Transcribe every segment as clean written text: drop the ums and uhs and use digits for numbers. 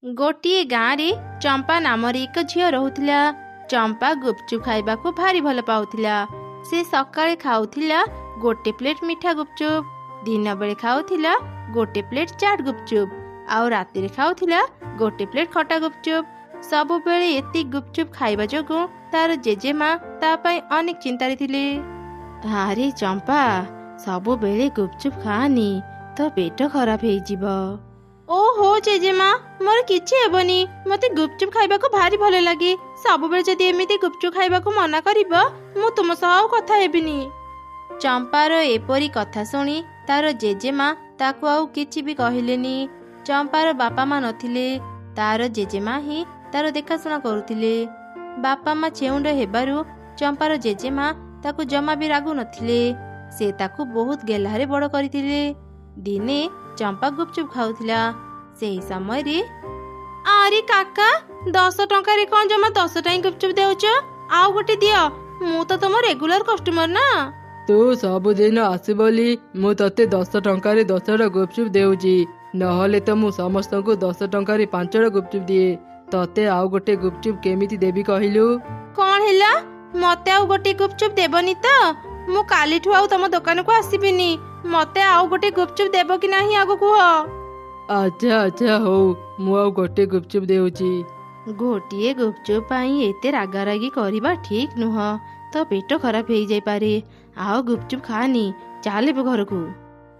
गोटे गाँव रे चंपा नाम एक झील रोला। चंपा गुपचुप खाइबा को भारी भल पाउथिला। से सकाळे खाउथिला गोटे प्लेट मीठा गुपचुप, दिन बेले खाउथिला गोटे प्लेट चाट गुपचुप, आउ राति रे खाउथिला गोटे प्लेट खटा गुपचुप। सबु बेले एति गुपचुप खाइबा जोगु तार जेजेमा ता पई अनेक चिंतारे थिले। अरे चंपा, सबु बेले गुपचुप खानी तो पेट खराब हेई जिवो। ओहो जेजेमा, मोर किछि हेबनी। मते गुपचुप खाइबा को भारी भल लागे। सब बेले जदि एमिति गुपचुप खाइबा को मना करिबो मु तुम सह कथा हेबिनी। चंपार एपरी कथा सुनी तार जेजेमा ताकू आउ किछि भी कहिलेनी। चंपार बापा माँ नथिले, तार जेजेमा ही तार देखाशुना करुथिले। बापा माँ छेउंड हेबारु चंपार जेजेमा ताकू जमा भी रागु नथिले। से ताकू बहुत गेल्हारे बड़ करथिले। दिने चंपा गुपचुप खाउथिला। सेही समय रे अरे काका, 10 टंका रे कोन जमा 10 टाई गुपचुप देउछ? आउ गोटे दियो, मु तो तुम रेगुलर कस्टमर ना। तू सबुदिन आसु बोली मु तते 10 टंका रे 10टा गुपचुप देउची, नहले तो मु समस्त को 10 टंका रे 5टा गुपचुप दिए। तते आउ गोटे गुपचुप केमिति देबी कहिलु? कोन हेला? मते आउ गोटे गुपचुप देबनी तो? मु कालीठु आउ तम दुकान को आसीबिनी। मते आउ गोटे गुपचुप देबो कि नाही आगो कुह। अच्छा अच्छा हो, मु आउ गोटे गुपचुप देउची। गोटिए गुपचुप पाई एते रागारागी करिबा ठीक नुह, तो पेट खराब हेई जाई पारे। आउ गुपचुप खानी, चाले घर को।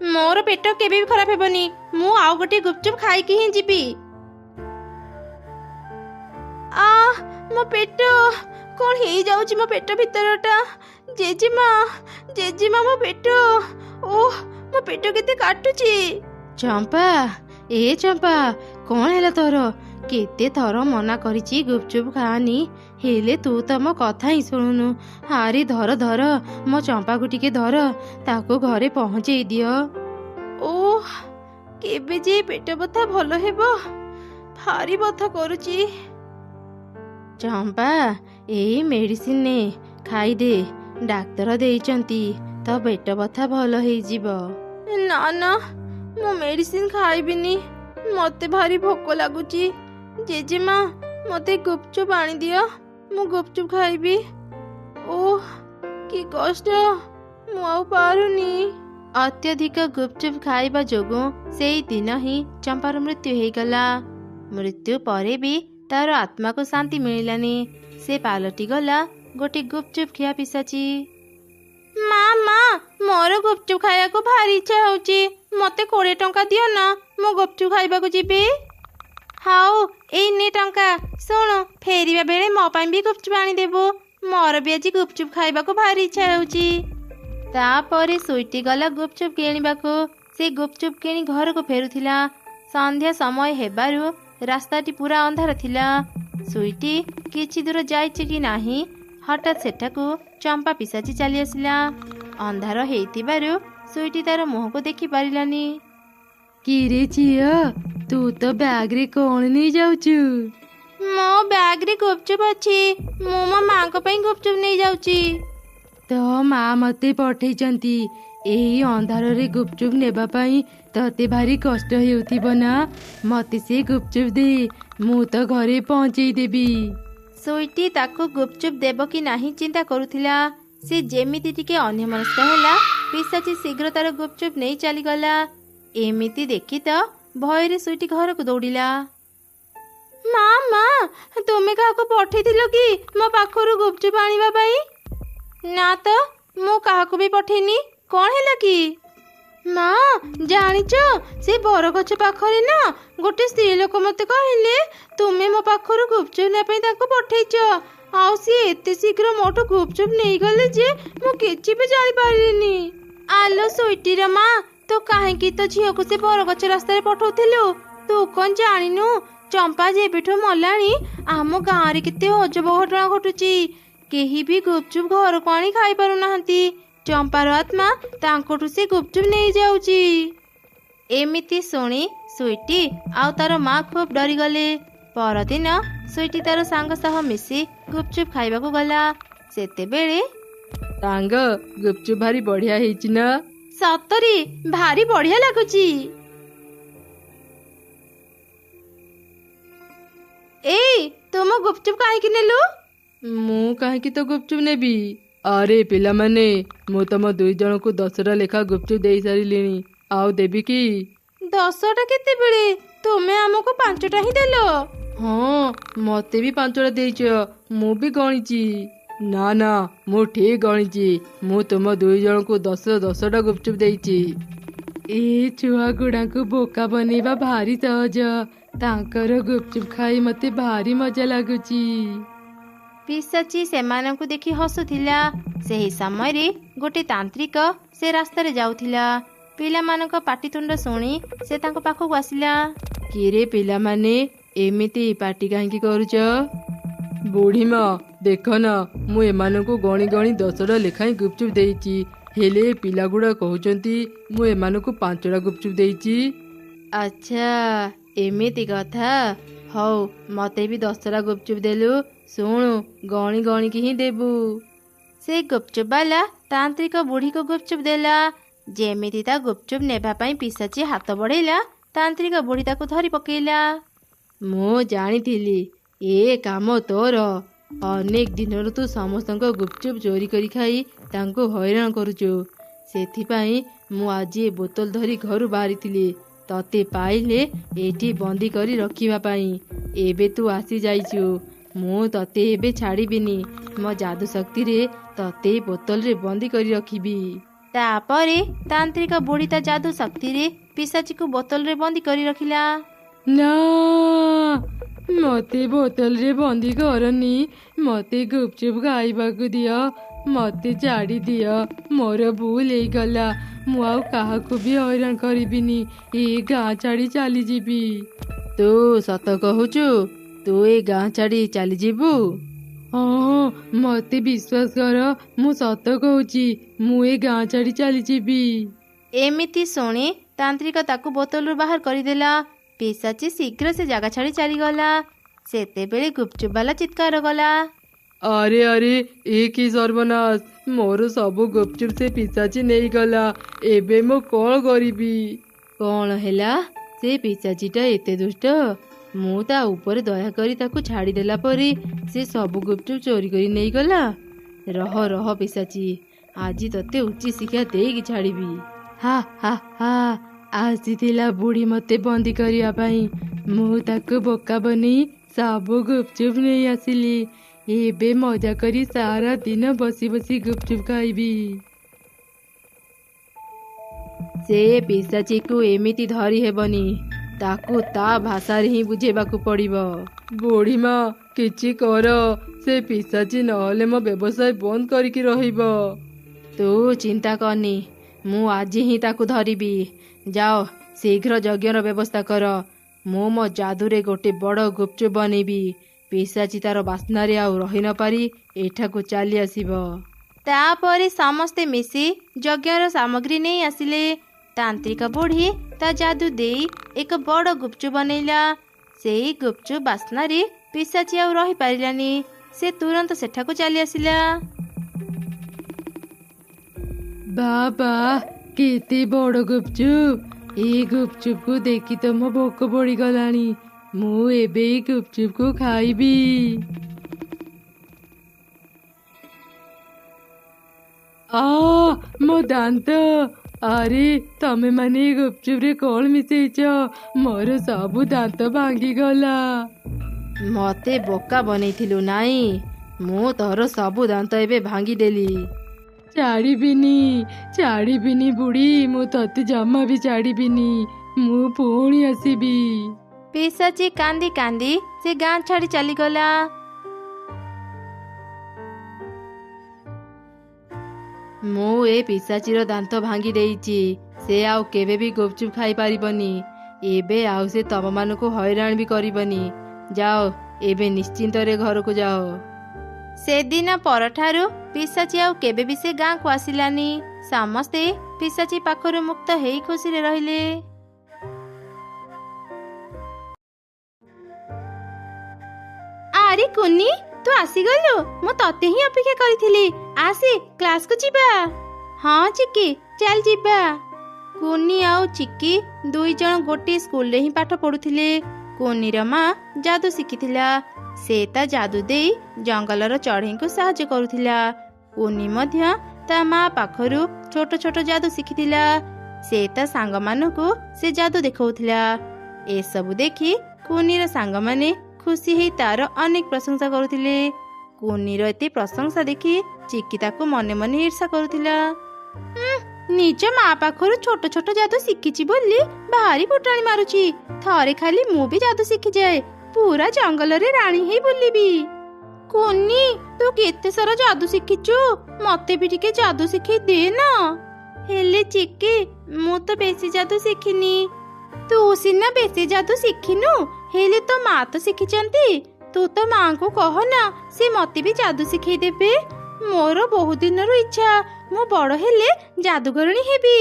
मोर पेट केबे भी खराब हेबनी। मु आउ गोटे गुपचुप खाई कि ही जीबी। आ मो पेट कोन हेई जाउची, मो पेट भितरटा। जेजेमा जेजेमा, मो पेट, ओह मो पेट केते काटुची। चंपा, ए चंपा, कौन है तोर? केते थर मना करिची गुपचुप खानी, हेले तू तो मो कथा ही शुणुनु। हारी धर धर, मो चंपा को टिके धर, ताको घरे पहुंचे दियो। ओह केबे जे पेट बथा भल हेबो, भारी बथा करूची। चंपा, एई मेडिसिन ने खाई दे, डाक्तर देइचंती, तो पेट बथा भल हेई जिवो। ना ना, मो मेडिसिन खाइबिनी, मते भारी भोक लागुची। जेजेमा, मते गुपचुप आनी दियो, मु गुपचुप खाइबी। ओह कि कष्ट, मु आउ पारुनी। अत्यधिक गुपचुप खाइबा जोगु सेई दिन ही चंपार मृत्यु हो गला। मृत्यु परे भी तार आत्मा को शांति मिलानी। से पालटी गला गोटे गुपचुप खिया पिसाची। मामा, मोर गुपचुप खाया को भारी इच्छा होची। मते 20 टंका दियो ना, मु गुपचुप खाइबा को जीबी। हाउ एई ने टंका, सुनो फेरिबा बेले मो पाई भी गुपचुप आनी देबो। मोर भी आज गुपचुप खाइबा को भारी इच्छा होची। तापरे सुईटी गला गुपचुप किणिबा को। से गुपचुप किणी घर को फेरुथिला। संध्या समय हेबारु रास्ताटी पूरा अंधार थिला। सुईटी किछि दूर जाइछि कि नाही, हठात सेठाकू चंपा पिसाची चली आसिला। अंधार हेइतिबारु सुईटी तार मुह को देखि पारिलानी। किरे झियो, तू तो बैग रे कोन नहीं जाउछु? मो बैग रे गुपचुप अछि, मो मो मां को पई गुपचुप नहीं जाउची। तो माँ मते पठेइचंती, एही अंधार रे गुपचुप नेबा पई तते भारी कष्ट हेउथिबो ना। मते से गुपचुप दे, मु तो घरे पहुंचेई देबी। सुईटी ताको गुपचुप देबो कि नाही चिंता करुथिला। से जेमिति टिके अन्यमनस्क होला, पिसाची शीघ्र तार गुपचुप नहीं चली गला। एमिति देखी तो भयरे सुईटी घर को दौड़िला। मामा, तुमे काको पठेइथिलो कि मो पाखरु गुपचुप आनिबा पई? ना तो, मु काहाको भी पठेनी। कौन हैला कि? माँ जानिच, से बरगछ पाखरे ना गोटे स्त्री लोक मते कहले तुमे मो पाखरु गुपचुप ने पई ताको पठेइच। आउ सी एते शीघ्र मोटो गुपचुप नहीं गले जे मु किछि भी जानि पारिनी। आलो सुईटी रे माँ, तो काहेकि तो झियो को से बरगछ रास्ता रे पठौथिलु? तू कोन जानिनु, चंपा जेबेठो मलाणी आम गाँ रे केते अजब घटना घटुची। केही भी गुपचुप घर को आनी खाई पारु नाहंती। चंपार आत्मा तांकोठु से गुपचुप नहीं जाउची। एमिति सुनी सुईटी आउ तार माँ खूब डरी गले। परदिन सुईटी तार सांग सह मिसी गुपचुप खाइबा को गला। सेते बेले सांग, गुपचुप भारी बढ़िया हेइची ना? सतरी भारी बढ़िया लागुची। ଏଇ ତୁ ମୋ ଗୁପଚୁପ କାହିଁକି ନେଲୁ? ମୁଁ କାହିଁକି ତ ଗୁପଚୁପ ନେବି? ଆରେ ପିଲାମାନେ, ମୁଁ ତମ 2 ଜଣଙ୍କୁ 10ଟା ଲେଖା ଗୁପଚୁପ ଦେଇ ସାରିଲିଣି। ଆଉ ଦେବି କି? 10ଟା କେତେବେଳେ? ତୁମେ ଆମକୁ 5ଟା ହିଁ ଦେଲ। ହଁ, ମତେ ବି 5ଟା ଦେଇଛ। ମୁଁ ବି ଗଣିଛି। ନା ନା, ମୁଁ ଠିକ ଗଣିଛି। ମୁଁ ତୁମ 2 ଜଣଙ୍କୁ 10ଟା ଗୁପଚୁପ ଦେଇଛି। ଏ ଛୁଆ ଗୁଡାଙ୍କୁ ବୋକା ବନେଇବା ଭାରି ସହଜ। ତାଙ୍କର ଗୁପଚୁପ ଖାଇ ମତେ ଭାରି ମଜା ଲାଗୁଛି। ପିଶାଚି ସେମାନଙ୍କୁ ଦେଖି ହସୁଥିଲା। ସେହି ସମୟରେ ଗୋଟେ ତାନ୍ତ୍ରିକ ସେ ରାସ୍ତାରେ ଯାଉଥିଲା। ପିଲାମାନଙ୍କ ପାଟିତୁଣ୍ଡ ଶୁଣି ସେ ତାଙ୍କ ପାଖକୁ ଆସିଲା। କିରେ ପିଲାମାନେ, ଏମିତି ପାଟି କାହିଁକି କରୁଛ? ବୁଢ଼ୀମା, ଦେଖ ନା, ମୁଁ ଏମାନଙ୍କୁ ଗଣି ଗଣି 10ଟା ଲେଖାଏଁ ଗୁପଚୁପ ଦେଇଛି। ହେଲେ ପିଲାଗୁଡ଼ା କହୁଛନ୍ତି ମୁଁ ଏମାନଙ୍କୁ 5ଟା ଗୁପଚୁପ ଦେଇଛି। ଆଚ୍ଛା, ଏମିତି କଥା। ହଉ, ମତେ ବି 10ଟା ଗୁପଚୁପ ଦେଲୁ। ଶୁଣୁ, ଗଣି ଗଣିକି ହିଁ ଦେବୁ। ସେ ଗୁପଚୁପ ବାଲା ତାନ୍ତ୍ରିକ ବୁଢ଼ୀକୁ ଗୁପଚୁପ ଦେଲା। ଯେମିତି ତା ଗୁପଚୁପ ନେବା ପାଇଁ ପିଶାଚି ହାତ ବଢ଼େଇଲା, ତାନ୍ତ୍ରିକ ବୁଢ଼ୀ ତାକୁ ଧରି ପକେଇଲା। ମୁଁ ଜାଣିଥିଲି ଏ କାମ ତୋର। ଅନେକ ଦିନରୁ ତୁ ସମସ୍ତଙ୍କ ଗୁପଚୁପ ଚୋରି କରି ଖାଇ ତାଙ୍କୁ ହଇରାଣ କରୁଛୁ। ସେଥିପାଇଁ ମୁଁ ଆଜି ଏ ବୋତଲ ଧରି ଘରୁ ବାହାରିଥିଲି ତତେ ପାଇଲେ ଏଠି ବନ୍ଦୀ କରି ରଖିବା ପାଇଁ। ଏବେ ତୁ ଆସି ଯାଇଛୁ। ମୁଁ ତତେ ଏବେ ଛାଡ଼ିବିନି। ମୋ ଯାଦୁ ଶକ୍ତିରେ ତତେ ବୋତଲରେ ବନ୍ଦୀ କରି ରଖିବି। ତାପରେ ତାନ୍ତ୍ରିକ ବୁଢ଼ୀ ତା ଯାଦୁ ଶକ୍ତିରେ ପିଶାଚିକୁ ବୋତଲରେ ବନ୍ଦୀ କରି ରଖିଲା। ନା, ମତେ ବୋତଲରେ ବନ୍ଦୀ କରନି। ମତେ ଗୁପଚୁପ ଖାଇବାକୁ ଦିଅ। ମତେ ଛାଡ଼ି ଦିଅ। ମୋର ଭୁଲ ହେଇଗଲା। ମୁଁ ଆଉ କାହାକୁ ବି ହଇରାଣ କରିବିନି। ଏ ଗାଁ ଛାଡ଼ି ଚାଲିଯିବି। ତୁ ସତ କହୁଛୁ? ତୁ ଏ ଗାଁ ଛାଡ଼ି ଚାଲିଯିବୁ? ହଁ, ମତେ ବିଶ୍ୱାସ କର, ମୁଁ ସତ କହୁଛି। ମୁଁ ଏ ଗାଁ ଛାଡ଼ି ଚାଲିଯିବି। ଏମିତି ଶୁଣି ତାନ୍ତ୍ରିକ ତାକୁ ବୋତଲରୁ ବାହାର କରିଦେଲା। ପିଶାଚି ଶୀଘ୍ର ସେ ଜାଗା ଛାଡ଼ି ଚାଲିଗଲା। ସେତେବେଳେ ଗୁପଚୁପ ବାଲା ଚିତ୍କାର କଲା। ଆରେ ଆରେ, ଏ କି ସର୍ବନାଶ! ମୋର ସବୁ ଗୁପଚୁପ ସେ ପିଶାଚି ନେଇଗଲା। ଏବେ ମୁଁ କଣ କରିବି? କଣ ହେଲା? ସେ ପିଶାଚିଟା ଏତେ ଦୁଷ୍ଟ। ମୁଁ ତା ଉପରେ ଦୟାକରି ତାକୁ ଛାଡ଼ିଦେଲା ପରେ ସେ ସବୁ ଗୁପଚୁପ ଚୋରି କରି ନେଇଗଲା। ରହ ରହ ପିଶାଚି, ଆଜି ତତେ ଉଚିତ ଶିକ୍ଷା ଦେଇକି ଛାଡ଼ିବି। ହା ହା ହା, ଆସିଥିଲା ବୁଢ଼ୀ ମତେ ବନ୍ଦୀ କରିବା ପାଇଁ। ମୁଁ ତାକୁ ବୋକା ବନେଇ ସବୁ ଗୁପଚୁପ ନେଇ ଆସିଲି। ଏବେ ମଜା କରି ସାରା ଦିନ ବସି ବସି ଗୁପଚୁପ ଖାଇବି। ସେ ପିଶାଚିକୁ ଏମିତି ଧରି ହେବନି। ତାକୁ ତା ଭାଷାରେ ହିଁ ବୁଝେଇବାକୁ ପଡ଼ିବ। ବୁଢ଼ୀମା, କିଛି କର। ସେ ପିଶାଚି ନହେଲେ ମୋ ବ୍ୟବସାୟ ବନ୍ଦ କରିକି ରହିବ। ତୁ ଚିନ୍ତା କରନି, ମୁଁ ଆଜି ହିଁ ତାକୁ ଧରିବି। ଯାଅ, ଶୀଘ୍ର ଯଜ୍ଞର ବ୍ୟବସ୍ଥା କର। ମୁଁ ମୋ ଯାଦୁରେ ଗୋଟେ ବଡ଼ ଗୁପଚୁପ ବନେଇବି। ପିଶାଚି ତାର ବାସ୍ନାରେ ଆଉ ରହି ନପାରି ଏଠାକୁ ଚାଲି ଆସିବ। ତାପରେ ସମସ୍ତେ ମିଶି ଯଜ୍ଞର ସାମଗ୍ରୀ ନେଇ ଆସିଲେ। ତାନ୍ତ୍ରିକ ବୁଢ଼ୀ ତା ଯାଦୁ ଦେଇ ଏକ ବଡ଼ ଗୁପଚୁପ ବନେଇଲା। ସେଇ ଗୁପଚୁପ ବାସ୍ନାରେ ପିଶାଚି ଆଉ ରହିପାରିଲାନି। ସେ ତୁରନ୍ତ ସେଠାକୁ ଚାଲି ଆସିଲା। ବାବା, କେତେ ବଡ଼ ଗୁପଚୁପ! ଏଇ ଗୁପଚୁପକୁ ଦେଖି ତ ମୋ ଭୋକ ବଢ଼ିଗଲାଣି। ମୁଁ ଏବେ ଏଇ ଗୁପଚୁପକୁ ଖାଇବି। ମୋ ଦାନ୍ତ! ଆରେ, ତମେ ମାନେ ଗୁପଚୁପରେ କଣ ମିଶେଇଛ? ମୋର ସବୁ ଦାନ୍ତ ଭାଙ୍ଗିଗଲା। ମତେ ବୋକା ବନେଇଥିଲୁ ନାଇଁ? ମୁଁ ତୋର ସବୁ ଦାନ୍ତ ଏବେ ଭାଙ୍ଗିଦେଲି। ଛାଡ଼ିବିନି, ଛାଡ଼ିବିନି ବୁଢ଼ୀ। ମୁଁ ତତେ ଜମା ବି ଛାଡ଼ିବିନି। ମୁଁ ପୁଣି ଆସିବି। ପିଶାଚି କାନ୍ଦି କାନ୍ଦି ସେ ଗାଁ ଛାଡ଼ି ଚାଲିଗଲା। ମୁଁ ଏ ପିଶାଚିର ଦାନ୍ତ ଭାଙ୍ଗି ଦେଇଛି। ସେ ଆଉ କେବେ ବି ଗୁପଚୁପ ଖାଇପାରିବନି। ଏବେ ଆଉ ସେ ତମମାନଙ୍କୁ ହଇରାଣ ବି କରିବନି। ଯାଅ, ଏବେ ନିଶ୍ଚିନ୍ତରେ ଘରକୁ ଯାଅ। ସେଦିନ ପରଠାରୁ ପିଶାଚି ଆଉ କେବେ ବି ସେ ଗାଁକୁ ଆସିଲାନି। ସମସ୍ତେ ପିଶାଚି ପାଖରୁ ମୁକ୍ତ ହେଇ ଖୁସିରେ ରହିଲେ। ଆରେ କୁନି, ତୁ ଆସିଗଲୁ। ମୁଁ ତତେ ହିଁ ଅପେକ୍ଷା କରିଥିଲି। ଆସେ, କ୍ଲାସକୁ ଯିବା। ହଁ ଚିକି, ଚାଲ ଯିବା। କୁନି ଆଉ ଚିକି 2 ଜଣ ଗୋଟିଏ ସ୍କୁଲରେ ହିଁ ପାଠ ପଢୁଥିଲେ। କୁନିର ମା ଯାଦୁ ଶିଖିଥିଲା। ସେ ତା ଯାଦୁ ଦେଇ ଜଙ୍ଗଲର ଚଢ଼େଇଙ୍କୁ ସାହାଯ୍ୟ କରୁଥିଲା। କୁନି ମଧ୍ୟ ତା ମା ପାଖରୁ ଛୋଟ ଛୋଟ ଯାଦୁ ଶିଖିଥିଲା। ସେ ତା ସାଙ୍ଗମାନଙ୍କୁ ସେ ଯାଦୁ ଦେଖାଉଥିଲା। ଏସବୁ ଦେଖି କୁନିର ସାଙ୍ଗମାନେ ଖୁସି ହେଇ ତାର ଅନେକ ପ୍ରଶଂସା କରୁଥିଲେ। କୁନିର ଏତେ ପ୍ରଶଂସା ଦେଖି ଚିକି ତାକୁ ମନେ ମନେ ଈର୍ଷା କରୁଥିଲା। ନିଜ ମା ପାଖରୁ ଛୋଟ ଛୋଟ ଯାଦୁ ଶିଖିଛି ବୋଲି ଭାରି ଫୁଟାଣି ମାରୁଛି। ଥରେ ଖାଲି ମୁଁ ବି ଯାଦୁ ଶିଖିଯାଏ, ପୁରା ଜଙ୍ଗଲରେ ରାଣୀ ହେଇ ବୁଲିବି। କୁନି, ତୁ କେତେ ସାରା ଯାଦୁ ଶିଖିଛୁ, ମତେ ବି ଟିକେ ଯାଦୁ ଶିଖେଇ ଦେ ନା। ହେଲେ ଚିକି, ମୁଁ ତ ବେଶୀ ଯାଦୁ ଶିଖିନି। ତୁ ସିନା ବେଶୀ ଯାଦୁ ଶିଖିନୁ, ହେଲେ ତୋ ମା ତ ଶିଖିଛନ୍ତି। ତୁ ତ ମାଙ୍କୁ କହ ନା, ସେ ମତେ ବି ଯାଦୁ ଶିଖେଇ ଦେବେ। ମୋର ବହୁତ ଦିନରୁ ଇଚ୍ଛା, ମୁଁ ବଡ଼ ହେଲେ ଯାଦୁଗରଣୀ ହେବି।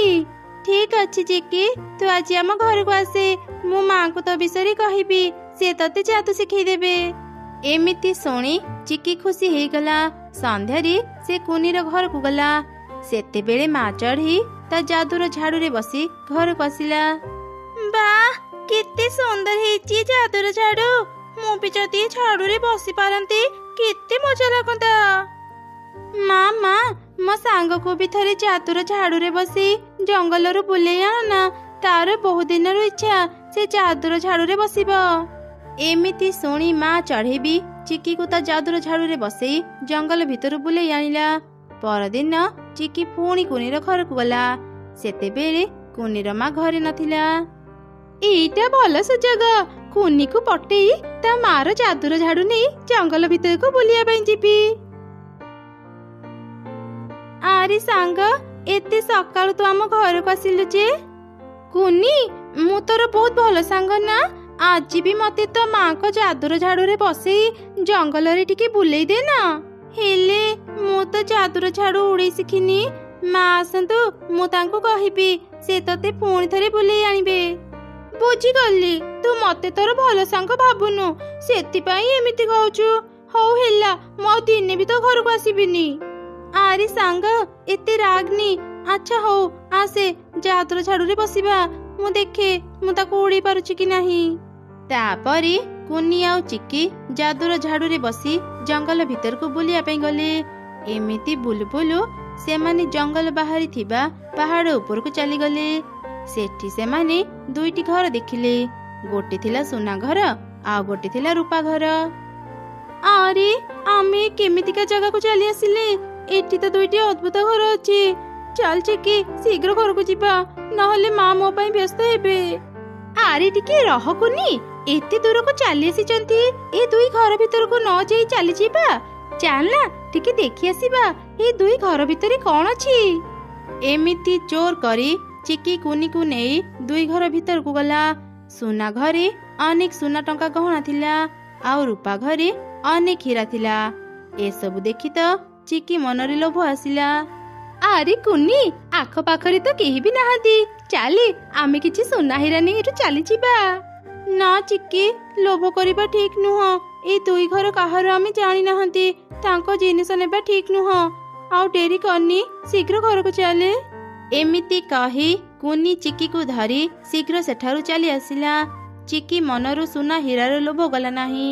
ଠିକ ଅଛି ଚିକି, ତୁ ଆଜି ଆମ ଘରକୁ ଆସେ, ମୁଁ ମାଙ୍କୁ ତୋ ବିଷୟରେ କହିବି, ସେ ତତେ ଯାଦୁ ଶିଖେଇ ଦେବେ। ଏମିତି ଶୁଣି ଚିକି ଖୁସି ହେଇଗଲା। ସନ୍ଧ୍ୟାରେ ସେ କୁନିର ଘରକୁ ଗଲା। ସେତେବେଳେ ମା ଚଢ଼େଇ ତା ଯାଦୁର ଝାଡୁରେ ବସି ଘରକୁ ଆସିଲା। ବାଃ, କେତେ ସୁନ୍ଦର ହେଇଛି ଯାଦୁର ଝାଡୁ। ମୁଁ ବି ଯଦି ଝାଡୁରେ ବସି ପାରନ୍ତି କେତେ ମଜା ଲାଗନ୍ତା। ମା, ମୋ ସାଙ୍ଗକୁ ବି ଥରେ ଯାଦୁର ଝାଡୁରେ ବସି ଜଙ୍ଗଲରୁ ବୁଲେଇ ଆଣନା। ତାର ବହୁତ ଦିନର ଇଚ୍ଛା, ସେ ଯାଦୁର ଝାଡୁରେ ବସିବ। ଏମିତି ଶୁଣି ମା ଚଢ଼େଇ ବି ଚିକିକୁ ତା ଯାଦୁର ଝାଡୁରେ ବସେଇ ଜଙ୍ଗଲ ଭିତରୁ ବୁଲେଇ ଆଣିଲା। ପରଦିନ ଚିକି ପୁଣି କୁନିର ଘରକୁ ଗଲା। ସେତେବେଳେ କୁନିର ମା ଘରେ ନଥିଲା। ଏଇଟା ଭଲ ସୁଯୋଗ, କୁନିକୁ ପଟେଇ ତା ମାର ଯାଦୁର ଝାଡୁ ନେଇ ଜଙ୍ଗଲ ଭିତରକୁ ବୁଲିବା ପାଇଁ ଯିବି। ଆରେ ସାଙ୍ଗ, ଏତେ ସକାଳୁ ତୁ ଆମ ଘରକୁ ଆସିଲୁ ଯେ? କୁନି, ମୁଁ ତୋର ବହୁତ ଭଲ ସାଙ୍ଗ ନା। ଆଜି ବି ମତେ ତୋ ମାଙ୍କ ଯାଦୁର ଝାଡୁରେ ବସେଇ ଜଙ୍ଗଲରେ ଟିକେ ବୁଲେଇ ଦେ ନା। ହେଲେ ମୁଁ ତ ଯାଦୁର ଝାଡୁ ଉଡେଇ ଶିଖିନି। ମା ଆସନ୍ତୁ, ମୁଁ ତାଙ୍କୁ କହିବି, ସେ ତତେ ପୁଣି ଥରେ ବୁଲେଇ ଆଣିବେ। ବୁଝିଗଲି, ତୁ ମତେ ତୋର ଭଲ ସାଙ୍ଗ ଭାବୁନୁ, ସେଥିପାଇଁ ଏମିତି କହୁଛୁ। ହଉ ହେଲା, ମୁଁ ଆଉ ଦିନେ ବି ତୋ ଘରକୁ ଆସିବିନି। ଆରେ ସାଙ୍ଗ, ଏତେ ରାଗନି। ଆଚ୍ଛା ହଉ, ଆସେ ଯାଦୁର ଝାଡୁରେ ବସିବା। ମୁଁ ଦେଖେ ମୁଁ ତାକୁ ଉଡେଇ ପାରୁଛି କି ନାହିଁ। ତାପରେ କୁନି ଆଉ ଚିକି ଯାଦୁର ଝାଡୁରେ ବସି ଜଙ୍ଗଲ ଭିତରକୁ ବୁଲିବା ପାଇଁ ଗଲେ। ଏମିତି ବୁଲୁ ବୁଲୁ ସେମାନେ ଜଙ୍ଗଲ ବାହାରି ଥିବା ପାହାଡ ଉପରକୁ ଚାଲିଗଲେ। ସେଠି ସେମାନେ ଦୁଇଟି ଘର ଦେଖିଲେ। ଗୋଟେ ଥିଲା ସୁନା ଘର, ଆଉ ଗୋଟେ ଥିଲା ରୂପା ଘର। ଆରେ, ଆମେ କେମିତିକା ଜାଗାକୁ ଚାଲି ଆସିଲେ? ଏଠି ତ ଦୁଇଟି ଅଦ୍ଭୁତ ଘର ଅଛି। ଚାଲ ଚିକି, ଶୀଘ୍ର ଘରକୁ ଯିବା, ନହେଲେ ମା ମୋ ପାଇଁ ବ୍ୟସ୍ତ ହେବେ। ଆରେ ଟିକେ ରହ କୁନି, ଏତେ ଦୂରକୁ ଚାଲି ଆସିଛନ୍ତି, ଏ ଦୁଇ ଘର ଭିତରକୁ ନ ଯାଇ ଚାଲିଯିବା। ଚାଲ ନା, ଟିକେ ଦେଖି ଆସିବା ଏ ଦୁଇ ଘର ଭିତରେ କଣ ଅଛି। ଏମିତି ଜୋର କରି ଚିକି କୁନିକୁ ନେଇ ଦୁଇ ଘର ଭିତରକୁ ଗଲା। ସୁନା ଘରେ ଅନେକ ସୁନା ଟଙ୍କା ଗହଣା ଥିଲା, ଆଉ ରୂପା ଘରେ ଅନେକ ହୀରା ଥିଲା। ଏସବୁ ଦେଖି ତ ଚିକି ମନରେ ଲୋଭ ଆସିଲା। ଆରେ କୁନି, ଆଖପାଖରେ ତ କେହି ବି ନାହାନ୍ତି, ଚାଲେ ଆମେ କିଛି ସୁନା ହୀରା ନେଇ ଏଠୁ ଚାଲିଯିବା। ନା ଚିକି, ଲୋଭ କରିବା ଠିକ ନୁହଁ। ଏଇ ଦୁଇ ଘର କାହାର ଆମେ ଜାଣି ନାହାନ୍ତି, ତାଙ୍କ ଜିନିଷ ନେବା ଠିକ ନୁହଁ। ଆଉ ଡେରି କରନି, ଶୀଘ୍ର ଘରକୁ ଚାଲେ। ଏମିତି କହି କୁନି ଚିକିକୁ ଧରି ଶୀଘ୍ର ସେଠାରୁ ଚାଲି ଆସିଲା। ଚିକି ମନରୁ ସୁନା ହୀରାର ଲୋଭ ଗଲା ନାହିଁ।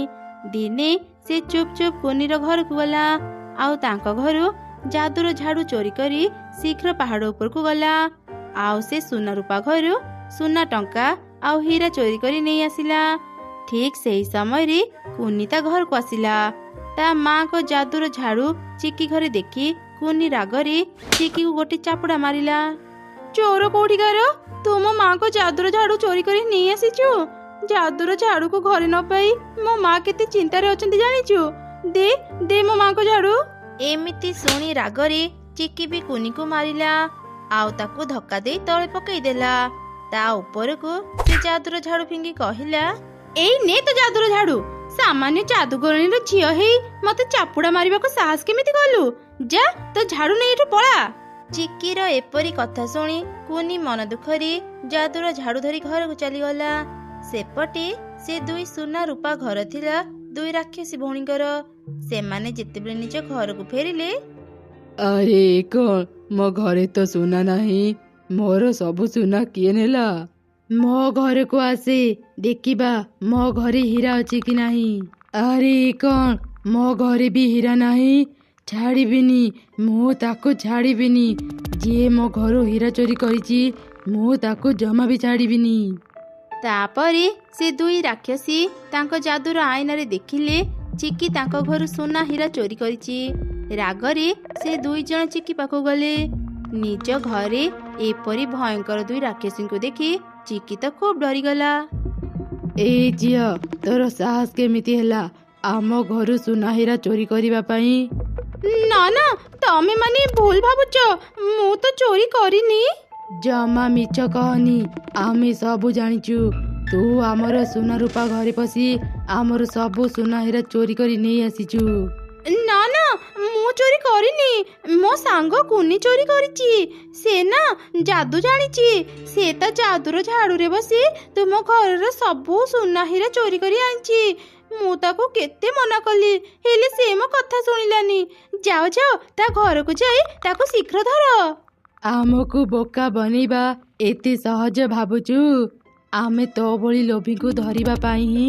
ଦିନେ ସେ ଚୁପ ଚୁପ କୁନିର ଘରକୁ ଗଲା, ଆଉ ତାଙ୍କ ଘରୁ ଯାଦୁର ଝାଡୁ ଚୋରି କରି ଶୀଘ୍ର ପାହାଡ ଉପରକୁ ଗଲା। ଆଉ ସେ ସୁନା ରୂପା ଘରୁ ସୁନା ଟଙ୍କା ଆଉ ହୀରା ଚୋରି କରି ନେଇ ଆସିଲା। ଠିକ ସେହି ସମୟରେ କୁନି ତା ଘରକୁ ଆସିଲା। ତା ମାଙ୍କ ଯାଦୁର ଝାଡୁ ଚିକି ଘରେ ଦେଖି କୁନି ରାଗରେ ଚିକିକୁ ଗୋଟେ ଚାପୁଡା ମାରିଲା। ଚୋର କୋଉଠିକାର? ତୁ ମୋ ମାଙ୍କ ଯାଦୁର ଝାଡୁ ଚୋରି କରି ନେଇ ଆସିଛୁ। ଯାଦୁର ଝାଡୁକୁ ଘରେ ନ ପାଇ ମୋ ମା କେତେ ଚିନ୍ତାରେ ଅଛନ୍ତି ଜାଣିଛୁ? ଦେ ଦେ ମୋ ମାଙ୍କ ଝାଡୁ। ଏମିତି ଶୁଣି ରାଗରେ ଚିକି ବି କୁନିକୁ ମାରିଲା, ଆଉ ତାକୁ ଧକ୍କା ଦେଇ ତଳେ ପକେଇଦେଲା। ତା ଉପରକୁ ସେ ଯାଦୁର ଝାଡୁ ଫିଙ୍ଗି କହିଲା, ଏଇ ନେ ତ ଯାଦୁର ଝାଡୁ। ସାମାନ୍ୟ ଯାଦୁଗରଣୀର ଝିଅ ହେଇ ମତେ ଚାପୁଡା ମାରିବାକୁ ସାହସ କେମିତି କଲୁ? ଯା, ତ ଝାଡୁ ନେଇ ଏଠୁ ପଳା। ଚିକିର ଏପରି କଥା ଶୁଣି କୁନି ମନ ଦୁଃଖରେ ଯାଦୁର ଝାଡୁ ଧରି ଘରକୁ ଚାଲିଗଲା। ସେପଟେ ସେ ଦୁଇ ସୁନା ରୂପା ଘର ଥିଲା ଦୁଇ ରାକ୍ଷସୀ ଭଉଣୀଙ୍କର। ସେମାନେ ଯେତେବେଳେ ନିଜ ଘରକୁ ଫେରିଲେ, ଆରେ କଣ, ମୋ ଘରେ ତ ସୁନା ନାହିଁ, ମୋର ସବୁ ସୁନା କିଏ ନେଲା? ମୋ ଘରକୁ ଆସେ, ଦେଖିବା ମୋ ଘରେ ହୀରା ଅଛି କି ନାହିଁ। ଆରେ କ'ଣ ମୋ ଘରେ ବି ହୀରା ନାହିଁ? ଛାଡ଼ିବିନି, ମୁଁ ତାକୁ ଛାଡ଼ିବିନି। ଯିଏ ମୋ ଘରୁ ହୀରା ଚୋରି କରିଛି ମୁଁ ତାକୁ ଜମା ବି ଛାଡ଼ିବିନି। ତାପରେ ସେ ଦୁଇ ରାକ୍ଷସୀ ତାଙ୍କ ଯାଦୁର ଆଇନାରେ ଦେଖିଲେ ଚିକି ତାଙ୍କ ଘରୁ ସୁନା ହୀରା ଚୋରି କରିଛି। ରାଗରେ ସେ ଦୁଇ ଜଣ ଚିକି ପାଖକୁ ଗଲେ। ନିଜ ଘରେ ଏପରି ଭୟଙ୍କର ଦୁଇ ରାକ୍ଷସୀଙ୍କୁ ଦେଖି ଚିକି ତ ଖୁବ୍ ଡରିଗଲା। ଏଇ ଝିଅ, ତୋର ସାହସ କେମିତି ହେଲା ଆମ ଘରୁ ସୁନା ହୀରା ଚୋରି କରିବା ପାଇଁ? ନା ନା, ତମେ ମାନେ ଭୁଲ ଭାବୁଛ, ମୁଁ ତ ଚୋରି କରିନି। ଜମା ମିଛ କହନି, ଆମେ ସବୁ ଜାଣିଛୁ। ତୁ ଆମର ସୁନା ରୂପା ଘରେ ପଶି ଆମର ସବୁ ସୁନା ହୀରା ଚୋରି କରି ନେଇ ଆସିଛୁ। ନା ନା, ମୁଁ ଚୋରି କରିନି। ମୋ ସାଙ୍ଗ କୁନି ଚୋରି କରିଛି। ସେ ନା ଯାଦୁ ଜାଣିଛି। ସେ ତା ଯାଦୁର ଝାଡୁରେ ବସି ତୁମ ଘରର ସବୁ ସୁନା ହୀରା ଚୋରି କରି ଆଣିଛି। ମୁଁ ତାକୁ କେତେ ମନା କଲି, ହେଲେ ସେ ମୋ କଥା ଶୁଣିଲାନି। ଯାଅ ଯାଅ, ତା ଘରକୁ ଯାଇ ତାକୁ ଶୀଘ୍ର ଧର। ଆମକୁ ବୋକା ବନେଇବା ଏତେ ସହଜ ଭାବୁଛୁ? ଆମେ ତୋ ଭଳି ଲୋଭୀଙ୍କୁ ଧରିବା ପାଇଁ ହିଁ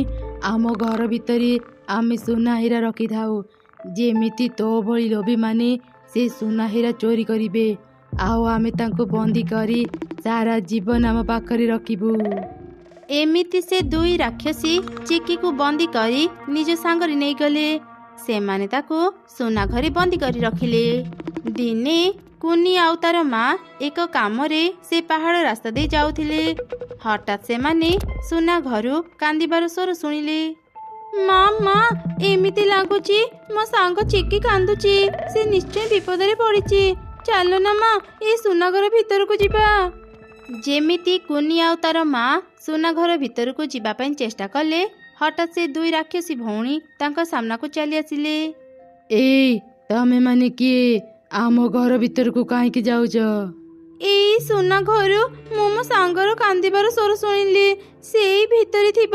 ଆମ ଘର ଭିତରେ ଆମେ ସୁନା ହୀରା ରଖିଥାଉ, ଯେମିତି ତୋ ଭଳି ଲୋଭୀମାନେ ସେ ସୁନା ହୀରା ଚୋରି କରିବେ ଆଉ ଆମେ ତାଙ୍କୁ ବନ୍ଦୀ କରି ସାରା ଜୀବନ ଆମ ପାଖରେ ରଖିବୁ। ଏମିତି ସେ ଦୁଇ ରାକ୍ଷସୀ ଚିକିକୁ ବନ୍ଦୀ କରି ନିଜ ସାଙ୍ଗରେ ନେଇଗଲେ। ସେମାନେ ତାକୁ ସୁନା ଘରେ ବନ୍ଦୀ କରି ରଖିଲେ। ଦିନେ କୁନି ଆଉ ତାର ମା ଏକ କାମରେ ସେ ପାହାଡ଼ ରାସ୍ତା ଦେଇ ଯାଉଥିଲେ। ହଠାତ୍ ସେମାନେ ସୁନା ଘରୁ କାନ୍ଦିବାର ସ୍ୱର ଶୁଣିଲେ। ମା ମା, ଏମିତି ଲାଗୁଛି ମୋ ସାଙ୍ଗ ଚିକି କାନ୍ଦୁଛି। ସେ ନିଶ୍ଚୟ ବିପଦରେ ପଡ଼ିଛି। ଚାଲ ନା ମା, ଏ ସୁନା ଘର ଭିତରକୁ ଯିବା। ଯେମିତି କୁନି ଆଉ ତାର ମା ସୁନା ଘର ଭିତରକୁ ଯିବା ପାଇଁ ଚେଷ୍ଟା କଲେ, ହଠାତ୍ ସେ ଦୁଇ ରାକ୍ଷସୀ ଭଉଣୀ ତାଙ୍କ ସାମ୍ନାକୁ ଚାଲି ଆସିଲେ। ଏଇ ତମେ ମାନେ କିଏ? ଆମ ଘର ଭିତରକୁ କାହିଁକି ଯାଉଛ? ଏଇ ସୁନା ଘରୁ ମୁଁ ମୋ ସାଙ୍ଗର କାନ୍ଦିବାର ସ୍ୱର ଶୁଣିଲି। ସେଇ ଭିତରେ ଥିବ,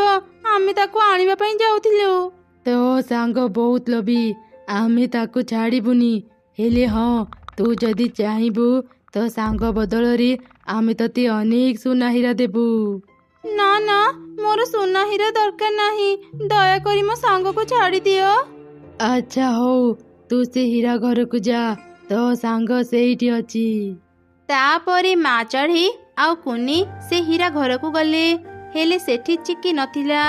ଆମେ ତାକୁ ଆଣିବା ପାଇଁ ଯାଉଥିଲୁ। ତୋ ସାଙ୍ଗ ବହୁତ ଲୋଭୀ, ଆମେ ତାକୁ ଛାଡ଼ିବୁନି। ହେଲେ ହଁ, ତୁ ଯଦି ଚାହିଁବୁ ତୋ ସାଙ୍ଗ ବଦଳରେ ଆମେ ତତେ ଅନେକ ସୁନା ହୀରା ଦେବୁ। ନା ନା, ମୋର ସୁନା ହୀରା ଦରକାର ନାହିଁ। ଦୟାକରି ମୋ ସାଙ୍ଗକୁ ଛାଡ଼ିଦିଅ। ଆଚ୍ଛା ହଉ, ତୁ ସେ ହୀରା ଘରକୁ ଯା, ତୋ ସାଙ୍ଗ ସେଇଠି ଅଛି। ତାପରେ ମା ଚଢ଼େଇ ଆଉ କୁନି ସେ ହୀରା ଘରକୁ ଗଲେ। ହେଲେ ସେଠି ଚିକି ନଥିଲା।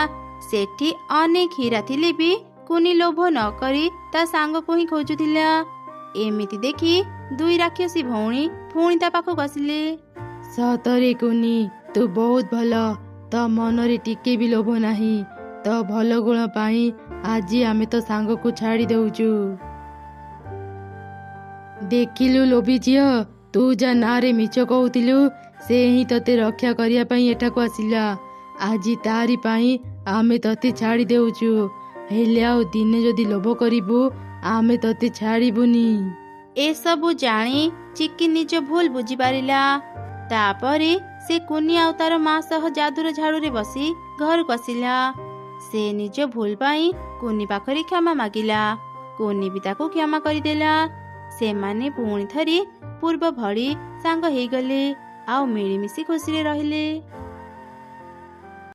ସେଠି ଅନେକ ହୀରା ଥିଲେ ବି କୁନି ଲୋଭ ନ କରି ତା ସାଙ୍ଗକୁ ହିଁ ଖୋଜୁଥିଲା। ଏମିତି ଦେଖି ଦୁଇ ରାକ୍ଷସୀ ଭଉଣୀ ପୁଣି ତା ପାଖକୁ ଆସିଲେ। ସତରେ କୁନି, ତୁ ବହୁତ ଭଲ। ତୋ ମନରେ ଟିକେ ବି ଲୋଭ ନାହିଁ। ତୋ ଭଲ ଗୁଣ ପାଇଁ ଆଜି ଆମେ ତୋ ସାଙ୍ଗକୁ ଛାଡ଼ି ଦେଉଛୁ। ଦେଖିଲୁ ଲୋଭୀ ଝିଅ, ତୁ ଯା ନାଁରେ ମିଛ କହୁଥିଲୁ, ସେ ହିଁ ତତେ ରକ୍ଷା କରିବା ପାଇଁ ଏଠାକୁ ଆସିଲା। ଆଜି ତାରି ପାଇଁ ଆମେ ତତେ ଛାଡ଼ି ଦେଉଛୁ। ହେଲେ ଆଉ ଦିନେ ଯଦି ଲୋଭ କରିବୁ ଆମେ ତତେ ଛାଡ଼ିବୁନି। ଏସବୁ ଜାଣି ଚିକି ନିଜ ଭୁଲ ବୁଝିପାରିଲା। ତାପରେ ସେ କୁନି ଆଉ ତାର ମା ସହ ଯାଦୁର ଝାଡୁରେ ବସି ଘରକୁ ଆସିଲା। ସେ ନିଜ ଭୁଲ ପାଇଁ କୁନି ପାଖରେ କ୍ଷମା ମାଗିଲା। କୁନି ବି ତାକୁ କ୍ଷମା କରିଦେଲା। ସେମାନେ ପୁଣି ଥରେ ପୂର୍ବ ଭଳି ସାଙ୍ଗ ହେଇଗଲେ ଆଉ ମିଳିମିଶି ଖୁସିରେ ରହିଲେ।